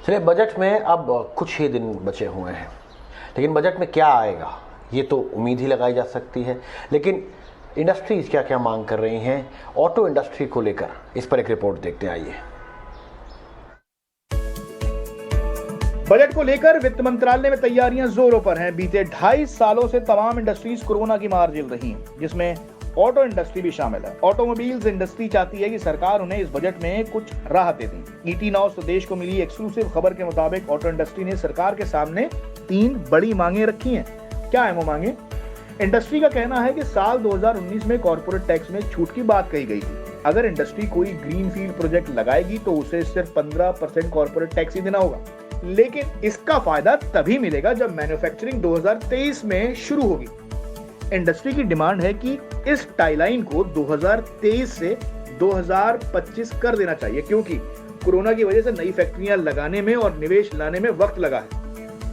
चलिए, बजट में अब कुछ ही दिन बचे हुए हैं, लेकिन बजट में क्या आएगा ये तो उम्मीद ही लगाई जा सकती है। लेकिन इंडस्ट्रीज क्या क्या मांग कर रही हैं ऑटो इंडस्ट्री को लेकर, इस पर एक रिपोर्ट देखते आइए। बजट को लेकर वित्त मंत्रालय में तैयारियां जोरों पर हैं। बीते 2.5 सालों से तमाम इंडस्ट्रीज कोरोना की मार झेल रही हैं, जिसमें ऑटो इंडस्ट्री भी शामिल है। ऑटोमोबाइल्स इंडस्ट्री चाहती है कि सरकार उन्हें इस बजट में कुछ राहत दे दें। ईटी नाउ स्वदेश को मिली एक्सक्लूसिव खबर के मुताबिक ऑटो इंडस्ट्री ने सरकार के सामने 3 बड़ी मांगे रखी हैं। क्या है वो मांगे? इंडस्ट्री का कहना है कि साल 2019 में कॉर्पोरेट टैक्स में छूट की बात कही गई थी। अगर इंडस्ट्री कोई ग्रीनफील्ड प्रोजेक्ट लगाएगी तो उसे सिर्फ 15% कॉर्पोरेट टैक्स ही देना होगा, लेकिन इसका फायदा तभी मिलेगा जब मैन्युफैक्चरिंग 2023 में शुरू होगी। इंडस्ट्री की डिमांड है कि इस टाइलाइन को 2023 से 2025 कर देना चाहिए, क्योंकि कोरोना की वजह से नई फैक्ट्रियां लगाने में और निवेश लाने में वक्त लगा है।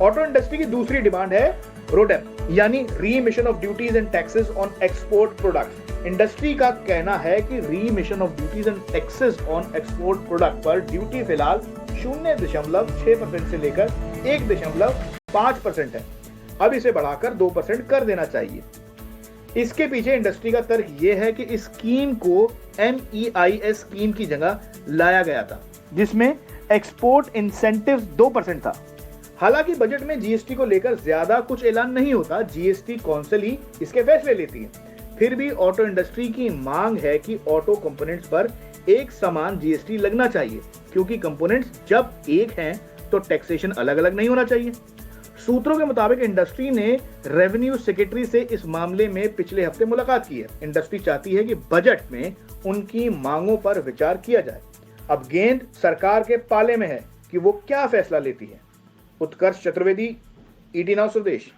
ऑटो इंडस्ट्री की दूसरी डिमांड है रोडेप, यानी remission of duties and taxes on export products. Industry का कहना है कि remission of duties and taxes on export product पर ड्यूटी फिलहाल 0.6% से लेकर 1.5% है। अब इसे बढ़ाकर 2% कर देना चाहिए। इसके पीछे इंडस्ट्री का तर्क यह है कि इस स्कीम को MEIS स्कीम की जगह लाया गया था, जिसमें एक्सपोर्ट इंसेंटिव 2% था। हालांकि बजट में जीएसटी को लेकर ज्यादा कुछ ऐलान नहीं होता, जीएसटी काउंसिल ही इसके फैसले लेती है। फिर भी ऑटो इंडस्ट्री की मांग है कि ऑटो कंपोनेंट्स पर एक समान जीएसटी लगना चाहिए, क्योंकि कंपोनेंट्स जब एक हैं तो टैक्सेशन अलग अलग नहीं होना चाहिए। सूत्रों के मुताबिक इंडस्ट्री ने रेवेन्यू सेक्रेटरी से इस मामले में पिछले हफ्ते मुलाकात की है। इंडस्ट्री चाहती है कि बजट में उनकी मांगों पर विचार किया जाए। अब गेंद सरकार के पाले में है कि वो क्या फैसला लेती है। उत्कर्ष चतुर्वेदी, ईटी नाउ स्वदेश।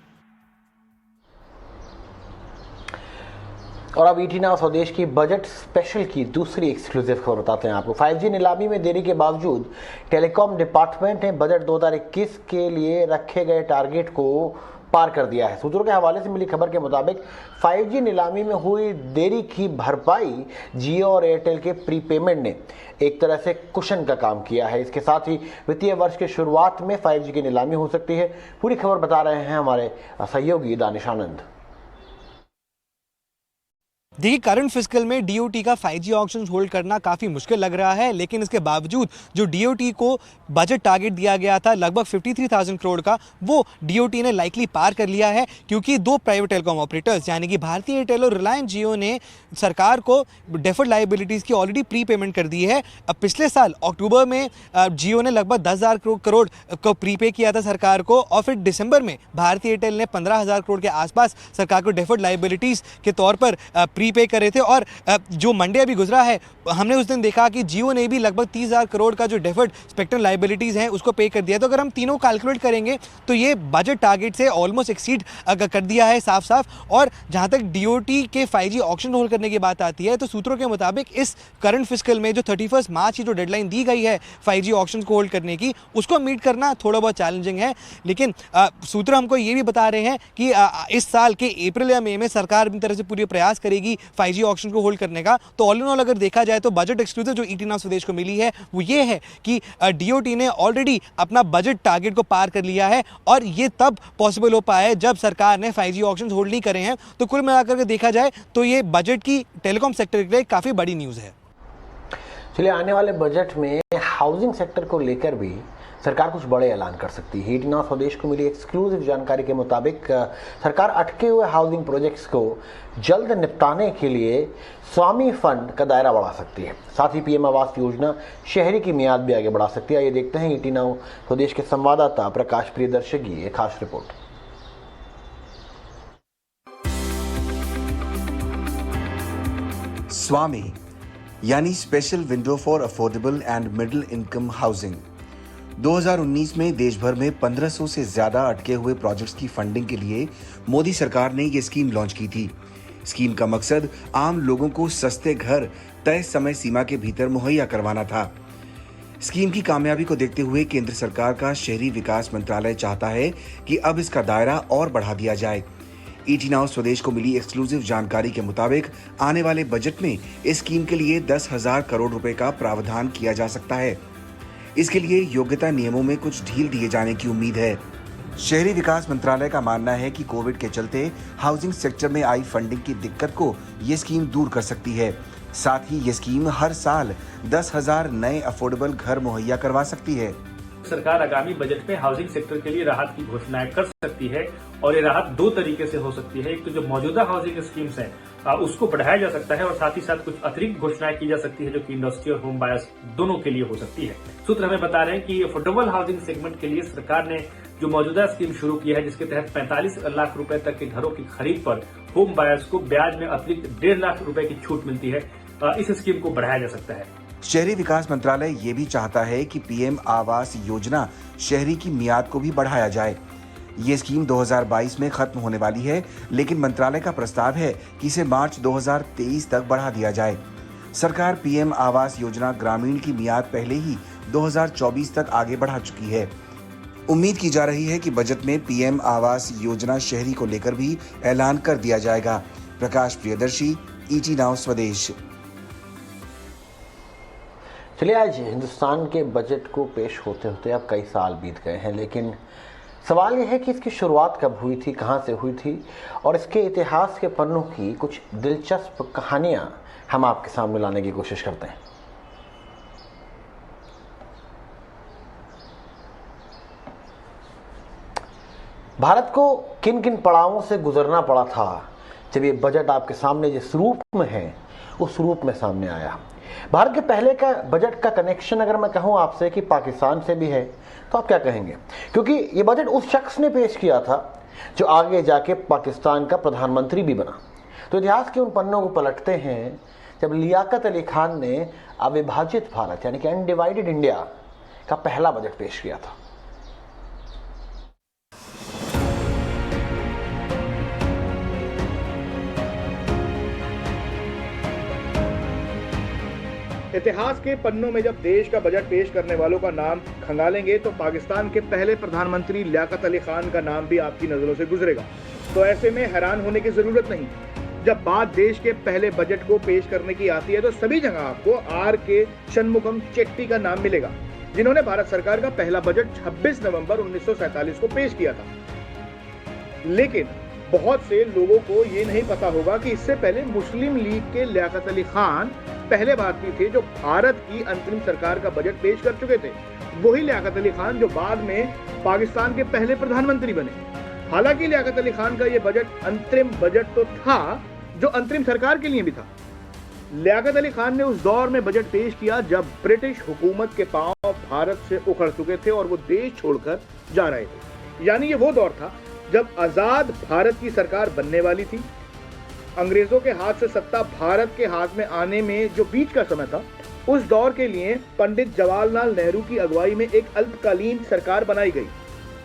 और अब ईटी नाउ स्वदेश की बजट स्पेशल की दूसरी एक्सक्लूसिव खबर बताते हैं आपको। 5G नीलामी में देरी के बावजूद टेलीकॉम डिपार्टमेंट ने बजट 2021 के लिए रखे गए टारगेट को पार कर दिया है। सूत्रों के हवाले से मिली खबर के मुताबिक 5G नीलामी में हुई देरी की भरपाई जियो और एयरटेल के प्रीपेमेंट ने एक तरह से कुशन का काम किया है। इसके साथ ही वित्तीय वर्ष की शुरुआत में 5G की नीलामी हो सकती है। पूरी खबर बता रहे हैं हमारे सहयोगी दानिश आनंद। देखिए, करंट फिस्कल में डीओटी का 5G ऑक्शन होल्ड करना काफ़ी मुश्किल लग रहा है, लेकिन इसके बावजूद जो डीओटी को बजट टारगेट दिया गया था लगभग 53,000 करोड़ का, वो डीओटी ने लाइकली पार कर लिया है, क्योंकि 2 प्राइवेट टेलीकॉम ऑपरेटर्स यानी कि भारती एयरटेल और रिलायंस जियो ने सरकार को डेफर्ड लाइबिलिटीज़ की ऑलरेडी प्री पेमेंट कर दी है। अब पिछले साल अक्टूबर में जियो ने लगभग 10,000 करोड़ को प्रीपे किया था सरकार को, और फिर दिसंबर में भारती एयरटेल ने 15,000 करोड़ के आसपास सरकार को डेफर्ड लाइबिलिटीज़ के तौर पर प्रीपे करे थे। और जो मंडे अभी गुजरा है, हमने उस दिन देखा कि जियो ने भी लगभग 30,000 करोड़ का जो डेफर्ड स्पेक्ट्रम लाइबिलिटीज हैं उसको पे कर दिया। तो अगर हम तीनों कैलकुलेट करेंगे तो ये बजट टारगेट से ऑलमोस्ट एक्सीड कर दिया है साफ साफ। और जहां तक डीओटी के 5G ऑक्शन होल्ड करने की बात आती है, तो सूत्रों के मुताबिक इस करंट फिस्कल में जो 31 मार्च की जो डेडलाइन दी गई है 5G ऑक्शन को होल्ड करने की, उसको मीट करना थोड़ा बहुत चैलेंजिंग है। लेकिन सूत्र हमको ये भी बता रहे हैं कि इस साल के अप्रैल या मई में सरकार अपनी तरह से पूरी प्रयास करेगी 5G ऑक्शन को होल्ड करने का। तो ऑल इन ऑल अगर देखा जाए तो बजट एक्सक्लूसिव जो ईटी नाउ स्वदेश को मिली है वो ये है कि डीओटी ने ऑलरेडी अपना बजट टारगेट को पार कर लिया है, और ये तब पॉसिबल हो पाया है जब सरकार ने 5G ऑक्शन होल्ड नहीं करे हैं। तो कुल मिलाकर के देखा जाए तो ये बजट की टेलीकॉम सेक्टर के लिए काफी बड़ी न्यूज है। चलिए, आने वाले बजट में हाउसिंग सेक्टर को लेकर भी सरकार कुछ बड़े ऐलान कर सकती है। ईटी नाउ स्वदेश को मिली एक्सक्लूसिव जानकारी के मुताबिक सरकार अटके हुए हाउसिंग प्रोजेक्ट्स को जल्द निपटाने के लिए स्वामी फंड का दायरा बढ़ा सकती है। साथ ही पीएम आवास योजना शहरी की मियाद भी आगे बढ़ा सकती है। ये देखते हैं ईटी नाउ स्वदेश के संवाददाता प्रकाश प्रियदर्शी की एक खास रिपोर्ट। स्वामी यानी special window for affordable and middle income housing 2019 में देश भर में 1500 से ज्यादा अटके हुए प्रोजेक्ट्स की फंडिंग के लिए मोदी सरकार ने ये स्कीम लॉन्च की थी। स्कीम का मकसद आम लोगों को सस्ते घर तय समय सीमा के भीतर मुहैया करवाना था। स्कीम की कामयाबी को देखते हुए केंद्र सरकार का शहरी विकास मंत्रालय चाहता है कि अब इसका दायरा और बढ़ा दिया जाए। ईटी नाउ स्वदेश को मिली एक्सक्लूसिव जानकारी के मुताबिक आने वाले बजट में इस स्कीम के लिए 10,000 करोड़ रुपए का प्रावधान किया जा सकता है। इसके लिए योग्यता नियमों में कुछ ढील दिए जाने की उम्मीद है। शहरी विकास मंत्रालय का मानना है कि कोविड के चलते हाउसिंग सेक्टर में आई फंडिंग की दिक्कत को ये स्कीम दूर कर सकती है। साथ ही ये स्कीम हर साल 10,000 नए अफोर्डेबल घर मुहैया करवा सकती है। सरकार आगामी बजट में हाउसिंग सेक्टर के लिए राहत की घोषणाएं कर सकती है और ये राहत दो तरीके से हो सकती है। एक तो जो मौजूदा हाउसिंग स्कीम्स हैं उसको बढ़ाया जा सकता है और साथ ही साथ कुछ अतिरिक्त घोषणाएं की जा सकती है जो कि इंडस्ट्री और होम बायर्स दोनों के लिए हो सकती है। सूत्र हमें बता रहे हैं कि अफोर्डेबल हाउसिंग सेगमेंट के लिए सरकार ने जो मौजूदा स्कीम शुरू की है जिसके तहत 45 लाख रुपए तक के घरों की खरीद पर होम बायर्स को ब्याज में अतिरिक्त 1.5 लाख रुपए की छूट मिलती है। इस स्कीम को बढ़ाया जा सकता है। शहरी विकास मंत्रालय ये भी चाहता है कि पीएम आवास योजना शहरी की मियाद को भी बढ़ाया जाए। ये स्कीम 2022 में खत्म होने वाली है, लेकिन मंत्रालय का प्रस्ताव है कि इसे मार्च 2023 तक बढ़ा दिया जाए। सरकार पीएम आवास योजना ग्रामीण की मियाद पहले ही 2024 तक आगे बढ़ा चुकी है। उम्मीद की जा रही है कि बजट में पीएम आवास योजना शहरी को लेकर भी ऐलान कर दिया जाएगा। प्रकाश प्रियदर्शी, ET नाउ स्वदेश। चलिए, आज हिंदुस्तान के बजट को पेश होते होते अब कई साल बीत गए हैं, लेकिन सवाल यह है कि इसकी शुरुआत कब हुई थी, कहां से हुई थी, और इसके इतिहास के पन्नों की कुछ दिलचस्प कहानियां हम आपके सामने लाने की कोशिश करते हैं। भारत को किन किन पड़ावों से गुजरना पड़ा था जब ये बजट आपके सामने जिस रूप में है उस रूप में सामने आया। भारत के पहले का बजट का कनेक्शन अगर मैं कहूं आपसे कि पाकिस्तान से भी है तो आप क्या कहेंगे? क्योंकि ये बजट उस शख्स ने पेश किया था जो आगे जाके पाकिस्तान का प्रधानमंत्री भी बना। तो इतिहास के उन पन्नों को पलटते हैं जब लियाकत अली खान ने अविभाजित भारत यानी कि अनडिवाइडेड इंडिया का पहला बजट पेश किया था। इतिहास के पन्नों में जब देश का बजट पेश करने वालों का नाम खंगालेंगे तो पाकिस्तान के पहले प्रधानमंत्री लियाकत अली खान का नाम भी आपकी नजरों से गुजरेगा। तो ऐसे में हैरान होने की जरूरत नहीं। जब बात देश के पहले बजट को पेश करने की आती है तो सभी जगह आपको R.K. शनमुगम चेट्टी का नाम मिलेगा, जिन्होंने भारत सरकार का पहला बजट 26 नवंबर 1947 को पेश किया था। लेकिन बहुत से लोगों को ये नहीं पता होगा कि इससे पहले मुस्लिम लीग के लियाकत अली खान पहले भारतीय थे जो भारत की अंतरिम सरकार का बजट पेश कर चुके थे। वही लियाकत अली खान जो बाद में पाकिस्तान के पहले प्रधानमंत्री बने। हालांकि लियाकत अली खान का यह बजट अंतरिम बजट तो था जो अंतरिम सरकार के लिए भी था। लियाकत अली खान ने उस दौर में बजट पेश किया जब ब्रिटिश हुकूमत के पांव भारत से उखड़ चुके थे और वो देश छोड़कर जा रहे थे। यानी ये वो दौर था जब आजाद भारत की सरकार बनने वाली थी। अंग्रेजों के हाथ से सत्ता भारत के हाथ में आने में जो बीच का समय था, उस दौर के लिए पंडित जवाहरलाल नेहरू की अगुवाई में एक अल्पकालीन सरकार बनाई गई,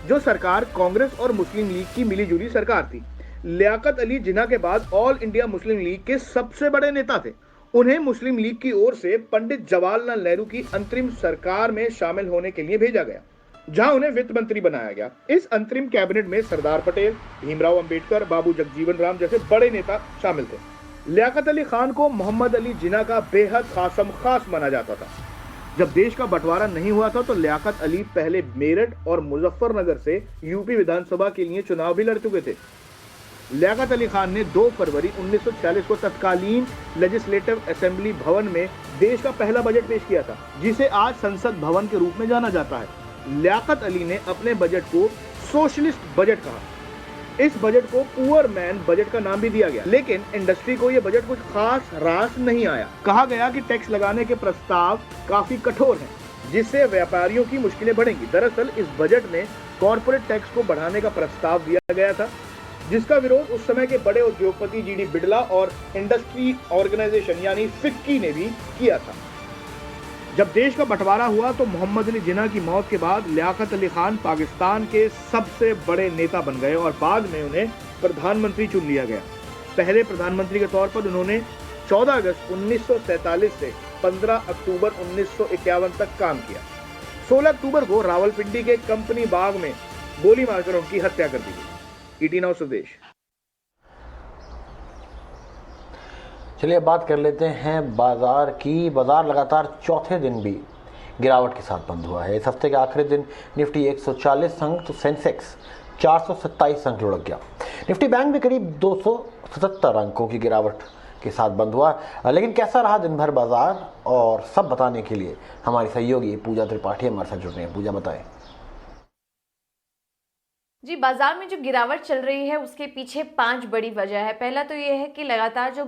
जो सरकार कांग्रेस और मुस्लिम लीग की मिलीजुली सरकार थी। लियाकत अली जिन्ना के बाद ऑल इंडिया मुस्लिम लीग के सबसे बड़े नेता थे। उन्हें मुस्लिम लीग की ओर से पंडित जवाहरलाल नेहरू की अंतरिम सरकार में शामिल होने के लिए भेजा गया, जहां उन्हें वित्त मंत्री बनाया गया। इस अंतरिम कैबिनेट में सरदार पटेल, भीमराव अंबेडकर, बाबू जगजीवन राम जैसे बड़े नेता शामिल थे। लियाकत अली खान को मोहम्मद अली जिन्ना का बेहद खासम खास माना जाता था। जब देश का बंटवारा नहीं हुआ था तो लियाकत अली पहले मेरठ और मुजफ्फरनगर से यूपी विधानसभा के लिए चुनाव भी लड़ चुके थे। लियाकत अली खान ने 2 फरवरी 1946 को तत्कालीन लेजिस्लेटिव असेंबली भवन में देश का पहला बजट पेश किया था, जिसे आज संसद भवन के रूप में जाना जाता है। लियाकत अली ने अपने बजट को सोशलिस्ट बजट कहा। इस बजट को पुअर मैन बजट का नाम भी दिया गया, लेकिन इंडस्ट्री को यह बजट कुछ खास रास नहीं आया। कहा गया कि टैक्स लगाने के प्रस्ताव काफी कठोर हैं, जिससे व्यापारियों की मुश्किलें बढ़ेंगी। दरअसल इस बजट में कॉर्पोरेट टैक्स को बढ़ाने का प्रस्ताव दिया गया था, जिसका विरोध उस समय के बड़े उद्योगपति GD बिड़ला और इंडस्ट्री ऑर्गेनाइजेशन यानी फिक्की ने भी किया था। जब देश का बंटवारा हुआ तो मोहम्मद अली जिन्ना की मौत के बाद लियाकत अली खान पाकिस्तान के सबसे बड़े नेता बन गए और बाद में उन्हें प्रधानमंत्री चुन लिया गया। पहले प्रधानमंत्री के तौर पर उन्होंने 14 अगस्त 1947 से 15 अक्टूबर 1951 तक काम किया। 16 अक्टूबर को रावलपिंडी के कंपनी बाग में गोली मारकर उनकी हत्या कर दी गई। ET नाउ स्वदेश। चलिए बात कर लेते हैं बाजार की। बाजार लगातार चौथे दिन भी गिरावट के साथ बंद हुआ है। इस हफ्ते के आखिरी दिन निफ्टी 140 अंक तो सेंसेक्स 427 अंक लुढ़क गया। निफ्टी बैंक भी करीब 277 अंकों की गिरावट के साथ बंद हुआ। लेकिन कैसा रहा दिन भर बाजार और सब बताने के लिए हमारी सहयोगी पूजा त्रिपाठी हमारे साथ जुड़ रही हैं। पूजा बताएं। जी, बाजार में जो गिरावट चल रही है उसके पीछे 5 बड़ी वजह है। पहला तो ये है कि लगातार जो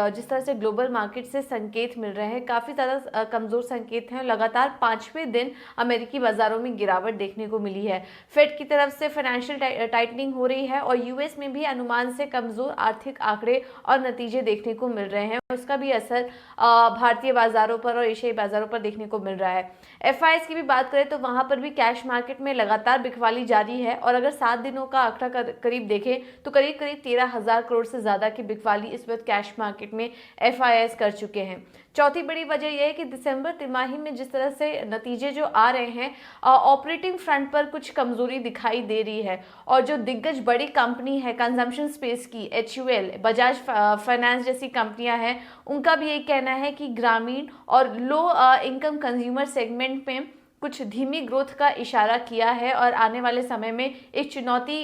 जिस तरह से ग्लोबल मार्केट से संकेत मिल रहे हैं, काफ़ी ज़्यादा कमज़ोर संकेत हैं। लगातार 5वें दिन अमेरिकी बाज़ारों में गिरावट देखने को मिली है। फेड की तरफ से फाइनेंशियल टाइटनिंग हो रही है और यूएस में भी अनुमान से कमज़ोर आर्थिक आंकड़े और नतीजे देखने को मिल रहे हैं। उसका भी असर भारतीय बाज़ारों पर और एशियाई बाज़ारों पर देखने को मिल रहा है। एफआईएस की भी बात करें तो वहाँ पर भी कैश मार्केट में लगातार बिकवाली जारी है और अगर 7 दिनों का आंकड़ा करीब देखें तो करीब 13,000 करोड़ से ज़्यादा की बिकवाली इस वक्त कैश मार्केट में एफआईएस कर चुके हैं। चौथी बड़ी वजह यह है कि दिसंबर तिमाही में जिस तरह से नतीजे जो आ रहे हैं, ऑपरेटिंग फ्रंट पर कुछ कमजोरी दिखाई दे रही है और जो दिग्गज बड़ी कंपनी है कंजम्पशन स्पेस की, HUL, बजाज फाइनेंस जैसी कंपनियां हैं, उनका भी यही कहना है कि ग्रामीण और लो इनकम कंज्यूमर सेगमेंट में कुछ धीमी ग्रोथ का इशारा किया है और आने वाले समय में एक चुनौती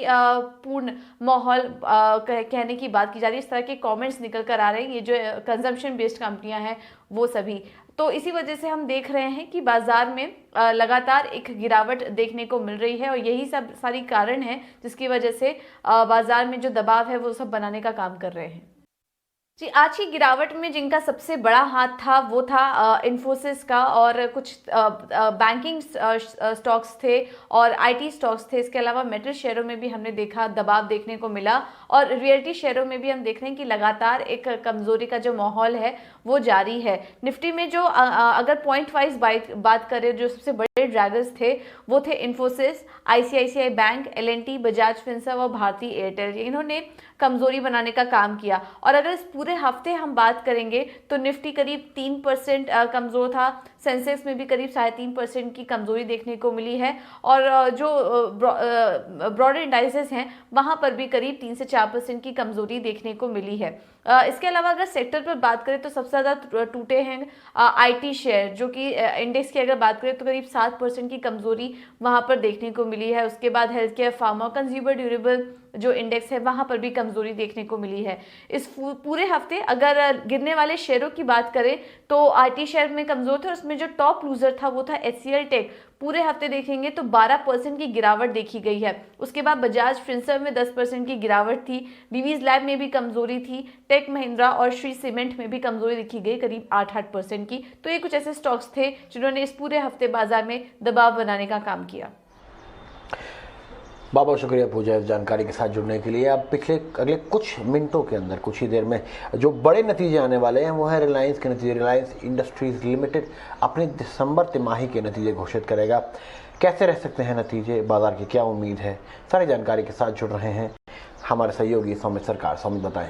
पूर्ण माहौल कहने की बात की जा रही है। इस तरह के कमेंट्स निकल कर आ रहे हैं, ये जो कंजम्पशन बेस्ड कंपनियां हैं वो सभी। तो इसी वजह से हम देख रहे हैं कि बाजार में लगातार एक गिरावट देखने को मिल रही है और यही सब सारी कारण है जिसकी वजह से बाजार में जो दबाव है वो सब बनाने का काम कर रहे हैं। जी, आज की गिरावट में जिनका सबसे बड़ा हाथ था वो था इन्फोसिस का और कुछ बैंकिंग स्टॉक्स थे और आईटी स्टॉक्स थे। इसके अलावा मेटल शेयरों में भी हमने देखा दबाव देखने को मिला और रियल्टी शेयरों में भी हम देख रहे हैं कि लगातार एक कमजोरी का जो माहौल है वो जारी है। निफ्टी में जो अगर पॉइंट वाइज बात करें, जो सबसे बड़े ड्रैगर्स थे वो थे Infosys, ICICI bank, L&T, Bajaj Finserv और भारती एयरटेल। इन्होंने कमजोरी बनाने का काम किया और अगर इस पूरे हफ्ते हम बात करेंगे तो निफ्टी करीब 3% कमजोर था, सेंसेक्स में भी करीब 3.5% की कमजोरी देखने को मिली है और जो ब्रॉडर इंडाइसेस हैं वहां पर भी करीब 3 से 4% की कमजोरी देखने को मिली है। इसके अलावा अगर सेक्टर पर बात करें तो सबसे ज़्यादा टूटे हैं आईटी शेयर, जो कि इंडेक्स की अगर बात करें तो करीब 7% की कमजोरी वहां पर देखने को मिली है। उसके बाद health care, pharma, consumer durable जो इंडेक्स है वहां पर भी कमजोरी देखने को मिली है। इस पूरे हफ्ते अगर गिरने वाले शेयरों की बात करें तो आईटी शेयर में कमजोर थे और उसमें जो टॉप लूजर था वो था HCL टेक। पूरे हफ्ते देखेंगे तो 12% की गिरावट देखी गई है। उसके बाद बजाज फिनसर्व में 10% की गिरावट थी, डिवीज लैब में भी कमजोरी थी, टेक महिंद्रा और श्री सीमेंट में भी कमजोरी देखी गई करीब 8% की। तो ये कुछ ऐसे स्टॉक्स थे जिन्होंने इस पूरे हफ्ते बाजार में दबाव बनाने का काम किया। बहुत बहुत शुक्रिया पूजा इस जानकारी के साथ जुड़ने के लिए। अब अगले कुछ मिनटों के अंदर, कुछ ही देर में जो बड़े नतीजे आने वाले हैं वो है रिलायंस के नतीजे। रिलायंस इंडस्ट्रीज लिमिटेड अपने दिसंबर तिमाही के नतीजे घोषित करेगा। कैसे रह सकते हैं नतीजे, बाजार की क्या उम्मीद है, सारी जानकारी के साथ जुड़ रहे हैं हमारे सहयोगी सौमित सरकार। सौमित बताएं।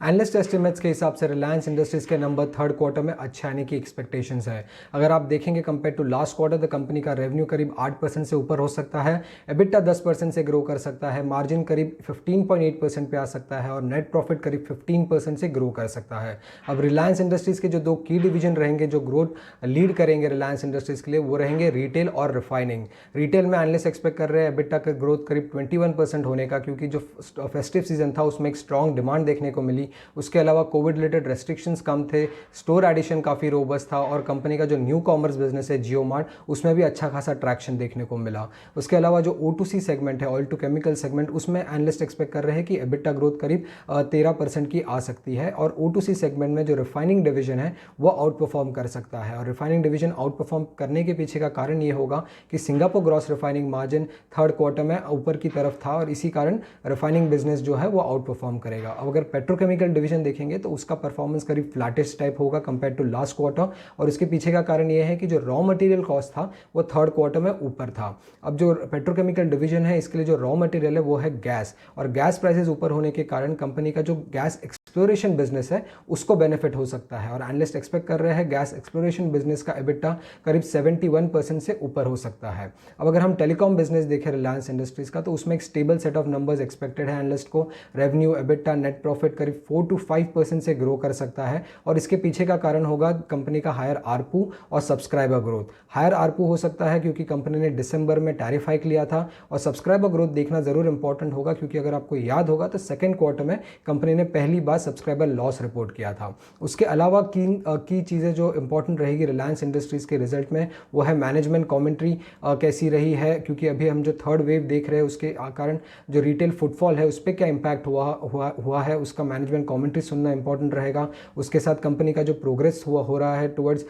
एनालिस्ट एस्टिमेट्स के हिसाब से रिलायंस इंडस्ट्रीज के नंबर थर्ड क्वार्टर में अच्छे आने की एक्सपेक्टेशंस है। अगर आप देखेंगे कंपेयर टू लास्ट क्वार्टर तो कंपनी का रेवेन्यू करीब 8% से ऊपर हो सकता है, एबिटा 10% से ग्रो कर सकता है, मार्जिन करीब 15.8% पे आ सकता है और नेट प्रॉफिट करीब 15% से ग्रो कर सकता है। अब रिलायंस इंडस्ट्रीज के जो 2 की डिवीजन रहेंगे जो ग्रोथ लीड करेंगे रिलायंस इंडस्ट्रीज के लिए वो रहेंगे रिटेल और रिफाइनिंग। रिटेल में एनालिस्ट एक्सपेक्ट कर रहे हैं एबिटा का ग्रोथ करीब 21% होने का, क्योंकि जो फेस्टिव सीजन था उसमें एक स्ट्रॉन्ग डिमांड देखने को मिली। उसके अलावा कोविड रिलेटेड रेस्ट्रिक्शंस कम थे, स्टोर एडिशन काफ़ी रोबस्ट था और कंपनी का जो न्यू कॉमर्स बिजनेस है जियो मार्ट उसमें भी अच्छा खासा ट्रैक्शन देखने को मिला। उसके अलावा जो O2C सेगमेंट है, ऑयल टू केमिकल सेगमेंट, उसमें एनालिस्ट एक्सपेक्ट कर रहे हैं कि एबिटा ग्रोथ करीब 13% की आ सकती है और O2C सेगमेंट में जो रिफाइनिंग डिवीजन है वो आउट परफॉर्म कर सकता है। और रिफाइनिंग डिवीजन आउट परफॉर्म करने के पीछे का कारण ये होगा कि Singapore gross refining margin third quarter में ऊपर की तरफ था और इसी कारण रिफाइनिंग बिजनेस जो है वो आउट परफॉर्म करेगा। अब अगर पेट्रोकेमिकल डिवीजन देखेंगे तो उसका परफॉर्मेंस करीब फ्लैटिश टाइप होगा कंपेयर टू लास्ट क्वार्टर और इसके पीछे का कारण ये है कि जो रॉ मटेरियल कॉस्ट था वो थर्ड क्वार्टर में ऊपर था। अब जो पेट्रोकेमिकल डिवीजन है इसके लिए जो रॉ मटेरियल है वो है गैस, और गैस प्राइसेस ऊपर होने के कारण कंपनी का जो गैस एक्सप्लोरेशन बिजनेस है उसको बेनिफिट हो सकता है। और एनालिस्ट एक्सपेक्ट कर रहे हैं गैस एक्सप्लोरेशन बिजनेस का एबिटा करीब 71% से ऊपर हो सकता है। अब अगर हम टेलीकॉम बिजनेस देखें रिलायंस इंडस्ट्रीज का, तो उसमें एक stable set of numbers expected है एनालिस्ट को। रेवेन्यू, एबिटा, नेट प्रॉफिट करीब 4 to 5% से ग्रो कर सकता है और इसके पीछे का कारण होगा कंपनी का हायर आरपू और सब्सक्राइबर ग्रोथ। हायर आरपू हो सकता है क्योंकि कंपनी ने दिसंबर में टैरिफ हाइक लिया था, और सब्सक्राइबर ग्रोथ देखना जरूर इंपॉर्टेंट होगा क्योंकि अगर आपको याद होगा तो सेकेंड क्वार्टर में कंपनी ने पहली बार सब्सक्राइबर लॉस रिपोर्ट किया था। उसके अलावा की चीज़ें जो इंपॉर्टेंट रहेगी रिलायंस इंडस्ट्रीज़ के रिजल्ट में वो है मैनेजमेंट कमेंट्री कैसी रही है, क्योंकि अभी हम जो थर्ड वेव देख रहे हैं उसके कारण जो रिटेल फुटफॉल है उस पर क्या इम्पैक्ट हुआ है, उसका मैनेजमेंट कमेंट्री सुनना इंपॉर्टेंट रहेगा। उसके साथ कंपनी का जो प्रोग्रेस हो रहा है टुवर्ड्स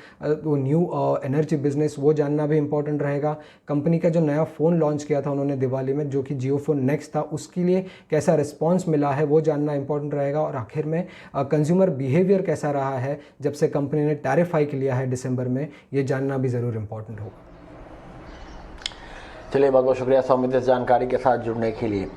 वो न्यू एनर्जी बिजनेस वो जानना भी इंपॉर्टेंट रहेगा। कंपनी का जो नया फ़ोन लॉन्च किया था उन्होंने दिवाली में जो कि जियो फोन नेक्स्ट था, उसके लिए कैसा रिस्पॉन्स मिला है वो जानना इंपॉर्टेंट रहेगा। और आखिर में कंज्यूमर बिहेवियर कैसा रहा है जब से कंपनी ने टैरिफ हाइक लिया है दिसंबर में, ये जानना भी ज़रूर इंपॉर्टेंट होगा। चलिए, बहुत बहुत शुक्रिया सौमित इस जानकारी के साथ जुड़ने के लिए।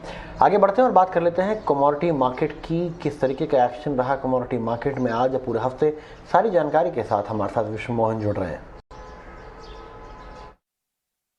आगे बढ़ते हैं और बात कर लेते हैं कमोडिटी मार्केट की। किस तरीके का एक्शन रहा कमोडिटी मार्केट में आज पूरे हफ्ते, सारी जानकारी के साथ हमारे साथ विष्णु मोहन जुड़ रहे हैं।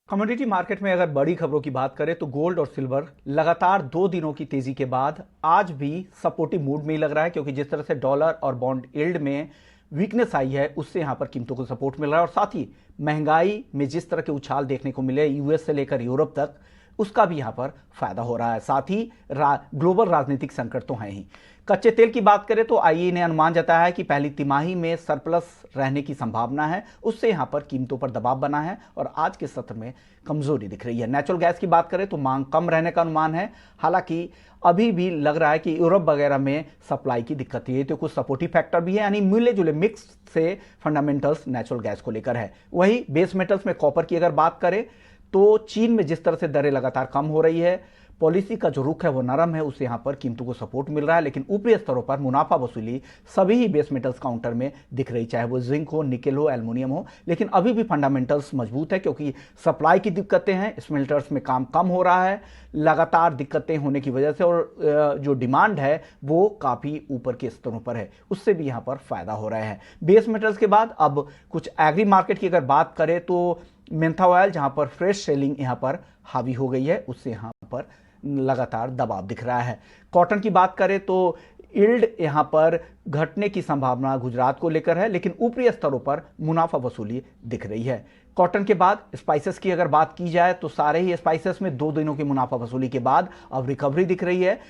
कमोडिटी मार्केट में अगर बड़ी खबरों की बात करें तो गोल्ड और सिल्वर लगातार 2 दिनों की तेजी के बाद आज भी सपोर्टिव मूड में ही लग रहा है, क्योंकि जिस तरह से डॉलर और बॉन्ड यील्ड में वीकनेस आई है उससे यहां पर कीमतों को सपोर्ट मिल रहा है। और साथ ही महंगाई में जिस तरह के उछाल देखने को मिले यूएस से लेकर यूरोप तक, उसका भी यहां पर फायदा हो रहा है। साथ ही ग्लोबल राजनीतिक संकट तो है ही। कच्चे तेल की बात करें तो आईईए ने अनुमान जताया है कि पहली तिमाही में सरप्लस रहने की संभावना है, उससे यहां पर कीमतों पर दबाव बना है और आज के सत्र में कमजोरी दिख रही है। नेचुरल गैस की बात करें तो मांग कम रहने का अनुमान है, हालांकि अभी भी लग रहा है कि यूरोप वगैरह में सप्लाई की दिक्कत है, तो कुछ सपोर्टिव फैक्टर भी है, यानी मिले जुले मिक्स से फंडामेंटल्स नेचुरल गैस को लेकर है। वही बेस मेटल्स में कॉपर की अगर बात करें तो चीन में जिस तरह से दरें लगातार कम हो रही है, पॉलिसी का जो रुख है वो नरम है, उससे यहां पर कीमतों को सपोर्ट मिल रहा है। लेकिन ऊपरी स्तरों पर मुनाफा वसूली सभी ही बेस मेटल्स काउंटर में दिख रही, चाहे वो जिंक हो, निकेल हो, एल्युमिनियम हो। लेकिन अभी भी फंडामेंटल्स मजबूत है क्योंकि सप्लाई की दिक्कतें हैं, स्मेल्टर्स में काम कम हो रहा है लगातार दिक्कतें होने की वजह से, और जो डिमांड है वो काफी ऊपर के स्तरों पर है, उससे भी यहां पर फायदा हो रहा है। बेस मेटल्स के बाद अब कुछ एग्री मार्केट की अगर बात करें तो मेंथा ऑयल जहां पर फ्रेश सेलिंग यहां पर हावी हो गई है, उससे यहां पर लगातार दबाव दिख रहा है। कॉटन की बात करें तो यील्ड यहां पर घटने की संभावना गुजरात को लेकर है, लेकिन ऊपरी स्तरों पर मुनाफा वसूली दिख रही है। कॉटन के बाद स्पाइसेस की अगर बात की जाए तो सारे ही स्पाइसेस में 2 दिनों की मुनाफा वसूली के बाद अब रिकवरी दिख रही है।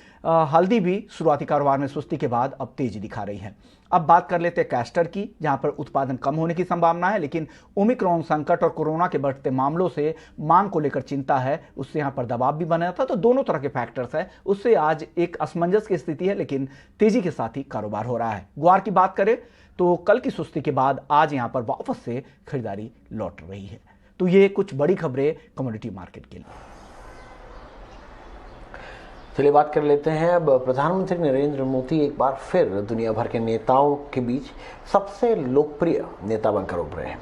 हल्दी भी शुरुआती कारोबार में सुस्ती के बाद अब तेजी दिखा रही है। अब बात कर लेते हैं कैस्टर की, जहां पर उत्पादन कम होने की संभावना है, लेकिन ओमिक्रॉन संकट और कोरोना के बढ़ते मामलों से मांग को लेकर चिंता है, उससे यहां पर दबाव भी बना था। तो दोनों तरह के फैक्टर्स है, उससे आज एक असमंजस की स्थिति है, लेकिन तेजी के साथ ही कारोबार हो रहा है। ग्वार की बात करें तो कल की सुस्ती के बाद आज यहां पर वापस से खरीदारी लौट रही है। तो ये कुछ बड़ी खबरें कमोडिटी मार्केट के लिए। चलिए, बात कर लेते हैं अब प्रधानमंत्री नरेंद्र मोदी एक बार फिर दुनिया भर के नेताओं के बीच सबसे लोकप्रिय नेता बनकर उभरे हैं।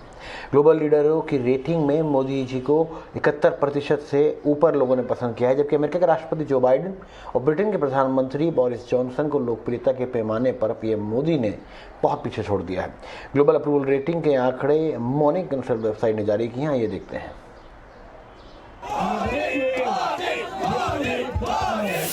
ग्लोबल लीडरों की रेटिंग में मोदी जी को 71% से ऊपर लोगों ने पसंद किया है, जबकि अमेरिका के राष्ट्रपति जो बाइडेन और ब्रिटेन के प्रधानमंत्री बोरिस जॉनसन को लोकप्रियता के पैमाने पर पीएम मोदी ने बहुत पीछे छोड़ दिया है। ग्लोबल अप्रूवल रेटिंग के आंकड़े मॉर्निंग कंसल्ट वेबसाइट ने जारी किए हैं, ये देखते हैं।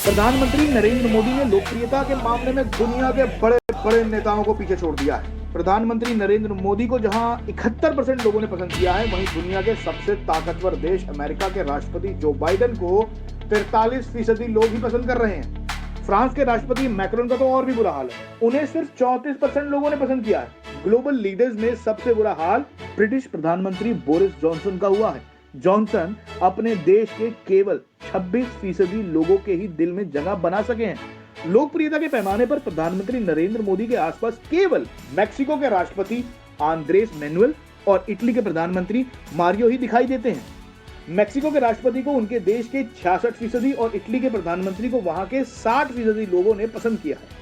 प्रधानमंत्री नरेंद्र मोदी ने लोकप्रियता के मामले में दुनिया के बड़े बड़े नेताओं को पीछे छोड़ दिया है। प्रधानमंत्री नरेंद्र मोदी को जहां 71% लोगों ने पसंद किया है, वहीं दुनिया के सबसे ताकतवर देश अमेरिका के राष्ट्रपति जो बाइडेन को 43% लोग ही पसंद कर रहे हैं। फ्रांस के राष्ट्रपति मैक्रोन का तो और भी बुरा हाल है, उन्हें सिर्फ 34% लोगों ने पसंद किया है। ग्लोबल लीडर्स में सबसे बुरा हाल ब्रिटिश प्रधानमंत्री बोरिस जॉनसन का हुआ है। जॉनसन अपने देश के केवल 26% लोगों के ही दिल में जगह बना सके हैं। लोकप्रियता के पैमाने पर प्रधानमंत्री नरेंद्र मोदी के आसपास केवल मैक्सिको के राष्ट्रपति आंद्रेस मैनुअल और इटली के प्रधानमंत्री मारियो ही दिखाई देते हैं। मैक्सिको के राष्ट्रपति को उनके देश के 66% और इटली के प्रधानमंत्री को वहां के 60% लोगों ने पसंद किया है।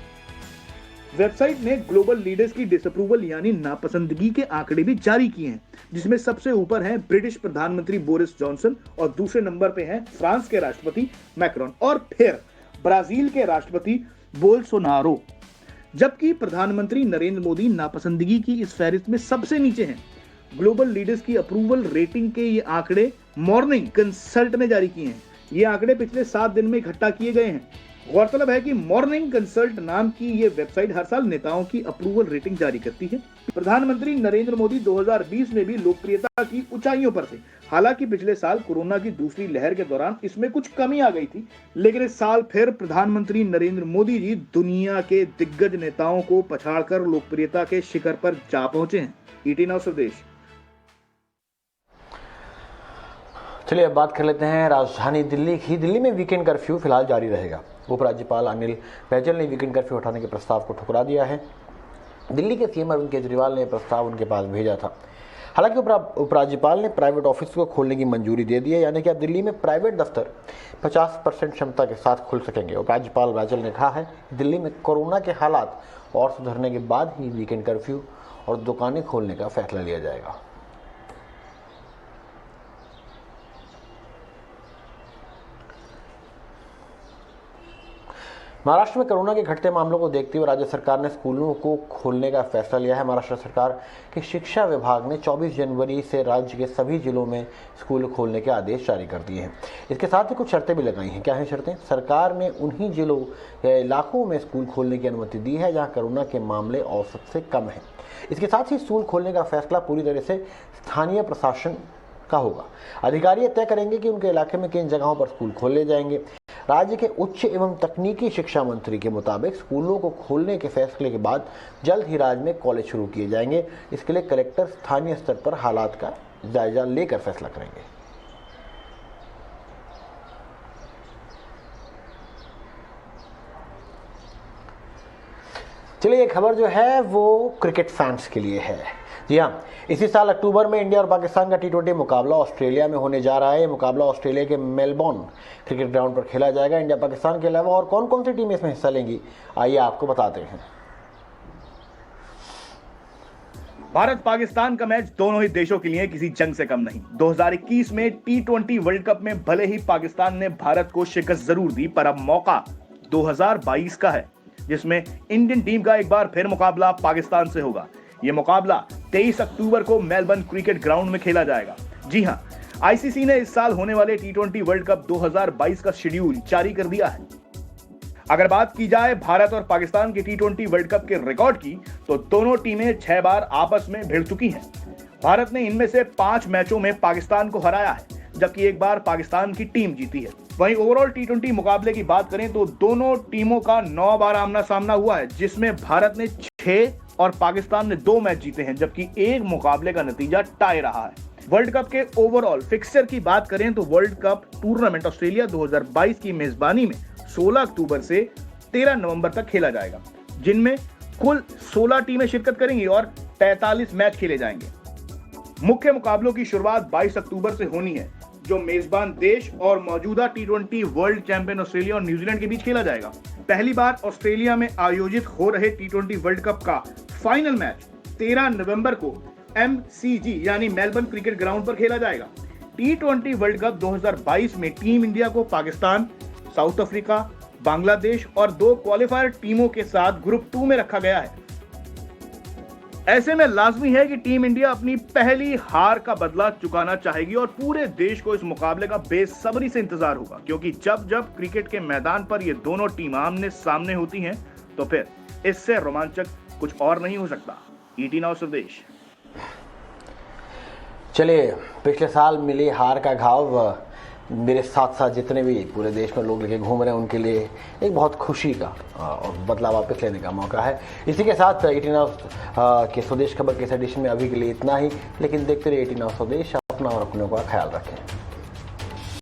वेबसाइट ने ग्लोबल लीडर्स की डिसअप्रूवल यानी नापसंदगी के आंकड़े भी जारी किए हैं, जिसमें सबसे ऊपर हैं ब्रिटिश प्रधानमंत्री बोरिस जॉनसन और दूसरे नंबर पे हैं फ्रांस के राष्ट्रपति मैक्रोन और फिर ब्राजील के राष्ट्रपति बोल्सोनारो। जबकि प्रधानमंत्री नरेंद्र मोदी नापसंदगी की इस फहरिस्त में सबसे नीचे हैं। ग्लोबल लीडर्स की अप्रूवल रेटिंग के ये आंकड़े मॉर्निंग कंसल्ट ने जारी किए हैं। ये आंकड़े पिछले 7 दिन में इकट्ठा किए गए हैं। गौरतलब है कि मॉर्निंग कंसल्ट नाम की ये वेबसाइट हर साल नेताओं की अप्रूवल रेटिंग जारी करती है। प्रधानमंत्री नरेंद्र मोदी 2020 में भी लोकप्रियता की ऊंचाइयों पर थे। हालांकि पिछले साल कोरोना की दूसरी लहर के दौरान इसमें कुछ कमी आ गई थी, लेकिन इस साल फिर प्रधानमंत्री नरेंद्र मोदी जी दुनिया के दिग्गज नेताओं को पछाड़कर लोकप्रियता के शिखर पर जा पहुंचे हैं। ET नाउ स्वदेश। चलिए अब बात कर लेते हैं राजधानी दिल्ली की। दिल्ली में वीकेंड कर्फ्यू फिलहाल जारी रहेगा। उपराज्यपाल अनिल बैजल ने वीकेंड कर्फ्यू हटाने के प्रस्ताव को ठुकरा दिया है। दिल्ली के सीएम अरविंद केजरीवाल ने प्रस्ताव उनके पास भेजा था। हालांकि उपराज्यपाल ने प्राइवेट ऑफिस को खोलने की मंजूरी दे दी है, यानी कि अब दिल्ली में प्राइवेट दफ्तर 50% क्षमता के साथ खुल सकेंगे। उपराज्यपाल बैजल ने कहा है कि दिल्ली में कोरोना के हालात और सुधरने के बाद ही वीकेंड कर्फ्यू और दुकानें खोलने का फैसला लिया जाएगा। महाराष्ट्र में कोरोना के घटते मामलों को देखते हुए राज्य सरकार ने स्कूलों को खोलने का फैसला लिया है। महाराष्ट्र सरकार के शिक्षा विभाग ने 24 जनवरी से राज्य के सभी जिलों में स्कूल खोलने के आदेश जारी कर दिए हैं। इसके साथ ही कुछ शर्तें भी लगाई हैं। क्या हैं शर्तें? सरकार ने उन्हीं जिलों या इलाकों में स्कूल खोलने की अनुमति दी है जहाँ कोरोना के मामले औसत से कम हैं। इसके साथ ही स्कूल खोलने का फैसला पूरी तरह से स्थानीय प्रशासन का होगा। अधिकारी तय करेंगे कि उनके इलाके में किन जगहों पर स्कूल खोले जाएंगे। राज्य के उच्च एवं तकनीकी शिक्षा मंत्री के मुताबिक स्कूलों को खोलने के फैसले के बाद जल्द ही राज्य में कॉलेज शुरू किए जाएंगे। इसके लिए कलेक्टर स्थानीय स्तर पर हालात का जायजा लेकर फैसला करेंगे। चलिए ये खबर जो है वो क्रिकेट फैंस के लिए है। जी हाँ, इसी साल अक्टूबर में इंडिया और पाकिस्तान का T20 मुकाबला ऑस्ट्रेलिया में होने जा रहा है। ये मुकाबला ऑस्ट्रेलिया के मेलबोर्न क्रिकेट ग्राउंड पर खेला जाएगा। इंडिया पाकिस्तान के अलावा और कौन कौन सी टीमें इसमें हिस्सा लेंगी, आइए आपको बताते हैं। भारत पाकिस्तान का मैच दोनों ही देशों के लिए किसी जंग से कम नहीं। 2021 में T20 वर्ल्ड कप में भले ही पाकिस्तान ने भारत को शिकस्त जरूर दी, पर अब मौका 2022 का है, जिसमें इंडियन टीम का एक बार फिर मुकाबला पाकिस्तान से होगा। यह मुकाबला 23 अक्टूबर को मेलबर्न क्रिकेट ग्राउंड में खेला जाएगा। जी हां, आईसीसी ने इस साल होने वाले T20 वर्ल्ड कप 2022 का शेड्यूल जारी कर दिया है। अगर बात की जाए भारत और पाकिस्तान के T20 वर्ल्ड कप के रिकॉर्ड की, तो दोनों टीमें 6 बार आपस में भिड़ चुकी हैं। भारत ने इनमें से 5 मैचों में पाकिस्तान को हराया है, जबकि एक बार पाकिस्तान की टीम जीती है। वहीं ओवरऑल T20 मुकाबले की बात करें तो दोनों टीमों का 9 बार आमना सामना हुआ है, जिसमें भारत ने 6 और पाकिस्तान ने 2 मैच जीते हैं, जबकि एक मुकाबले का नतीजा टाई रहा है। वर्ल्ड कप के ओवरऑल फिक्सचर की बात करें तो वर्ल्ड कप टूर्नामेंट ऑस्ट्रेलिया 2022 की मेजबानी में 16 अक्टूबर से 13 नवंबर तक खेला जाएगा, जिनमें कुल 16 टीमें शिरकत करेंगी और 43 मैच खेले जाएंगे। मुख्य मुकाबलों की शुरुआत 22 अक्टूबर से होनी है, जो मेजबान देश और मौजूदा T20 वर्ल्ड चैंपियन ऑस्ट्रेलिया और न्यूजीलैंड के बीच खेला जाएगा। पहली बार ऑस्ट्रेलिया में आयोजित हो रहे T20 वर्ल्ड कप का फाइनल मैच 13 नवंबर को MCG यानी मेलबर्न क्रिकेट ग्राउंड पर खेला जाएगा। T20 वर्ल्ड कप 2022 में टीम इंडिया को पाकिस्तान, साउथ अफ्रीका, बांग्लादेश और 2 क्वालिफायर टीमों के साथ ग्रुप 2 में रखा गया है। ऐसे में लाजमी है कि टीम इंडिया अपनी पहली हार का बदला चुकाना चाहेगी और पूरे देश को इस मुकाबले का बेसब्री से इंतजार होगा, क्योंकि जब जब क्रिकेट के मैदान पर ये दोनों टीम आमने सामने होती हैं, तो फिर इससे रोमांचक कुछ और नहीं हो सकता। ET नाउ स्वदेश। चलिए, पिछले साल मिली हार का घाव मेरे साथ साथ जितने भी पूरे देश में लोग लेके घूम रहे हैं उनके लिए एक बहुत खुशी का और बदला वापस लेने का मौका है। इसी के साथ ET नाउ के स्वदेश खबर के इस एडिशन में अभी के लिए इतना ही, लेकिन देखते रहिए ET नाउ स्वदेश। अपना और अपनों का ख्याल रखें।